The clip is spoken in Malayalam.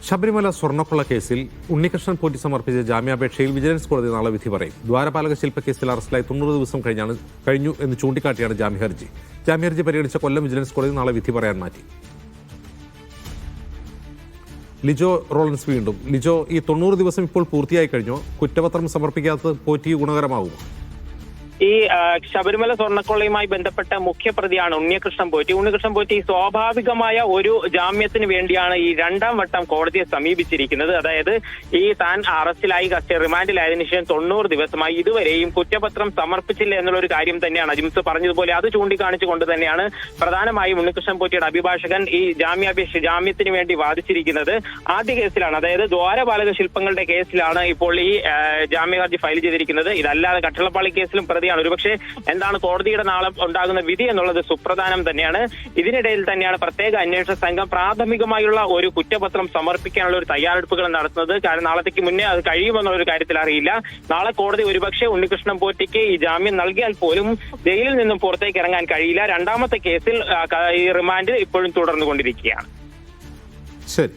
ശബരിമല സ്വർണ്ണക്കൊള്ള കേസിൽ ഉണ്ണികൃഷ്ണൻ പോറ്റി സമർപ്പിച്ച ജാമ്യാപേക്ഷയിൽ വിജിലൻസ് കോടതി നാളെ വിധി പറയും. ദ്വാരപാലക ശില്പക്കേസിൽ അറസ്റ്റിലായി 90 ദിവസം കഴിഞ്ഞു എന്ന് ചൂണ്ടിക്കാട്ടിയാണ് ജാമ്യഹർജി. ജാമ്യഹർജി പരിഗണിച്ച കൊല്ലം വിജിലൻസ് കോടതി നാളെ വിധി പറയാൻ മാറ്റി. ലിജോ റോളൻസ് വീണ്ടും. ലിജോ, ഈ 90 ദിവസം ഇപ്പോൾ പൂർത്തിയായി കഴിഞ്ഞോ? കുറ്റപത്രം സമർപ്പിക്കാത്തത് പോറ്റി ഗുണകരമാകുമോ? ഈ ശബരിമല സ്വർണ്ണക്കൊള്ളയുമായി ബന്ധപ്പെട്ട മുഖ്യപ്രതിയാണ് ഉണ്ണികൃഷ്ണൻ പോറ്റി. സ്വാഭാവികമായ ഒരു ജാമ്യത്തിന് വേണ്ടിയാണ് ഈ രണ്ടാം വട്ടം കോടതിയെ സമീപിച്ചിരിക്കുന്നത്. അതായത് ഈ താൻ അറസ്റ്റിലായി റിമാൻഡിലായതിനു ശേഷം 90 ദിവസമായി ഇതുവരെയും കുറ്റപത്രം സമർപ്പിച്ചില്ല എന്നുള്ളൊരു കാര്യം തന്നെയാണ് അജിംസ് പറഞ്ഞതുപോലെ. അത് ചൂണ്ടിക്കാണിച്ചുകൊണ്ട് തന്നെയാണ് പ്രധാനമായും ഉണ്ണികൃഷ്ണൻ പോറ്റിയുടെ അഭിഭാഷകൻ ഈ ജാമ്യത്തിന് വേണ്ടി വാദിച്ചിരിക്കുന്നത്. ആദ്യ കേസിലാണ്, അതായത് ദ്വാരപാലക ശില്പങ്ങളുടെ കേസിലാണ് ഇപ്പോൾ ഈ ജാമ്യഹർജി ഫയൽ ചെയ്തിരിക്കുന്നത്. ഇതല്ലാതെ കട്ടളപ്പാളി കേസിലും ഒരുപക്ഷെ എന്താണ് കോടതിയുടെ നാളെ ഉണ്ടാകുന്ന വിധി എന്നുള്ളത് സുപ്രധാനം തന്നെയാണ്. ഇതിനിടയിൽ തന്നെയാണ് പ്രത്യേക അന്വേഷണ സംഘം പ്രാഥമികമായുള്ള ഒരു കുറ്റപത്രം സമർപ്പിക്കാനുള്ള ഒരു തയ്യാറെടുപ്പുകൾ നടത്തുന്നത്. കാരണം നാളത്തേക്ക് മുന്നേ അത് കഴിയുമെന്നുള്ള കാര്യത്തിൽ അറിയില്ല. നാളെ കോടതി ഒരുപക്ഷെ ഉണ്ണികൃഷ്ണൻ പോറ്റിക്ക് ഈ ജാമ്യം നൽകിയാൽ പോലും ജയിലിൽ നിന്നും പുറത്തേക്ക് ഇറങ്ങാൻ കഴിയില്ല. രണ്ടാമത്തെ കേസിൽ ഈ റിമാൻഡ് ഇപ്പോഴും തുടർന്നുകൊണ്ടിരിക്കുകയാണ്. ശരി.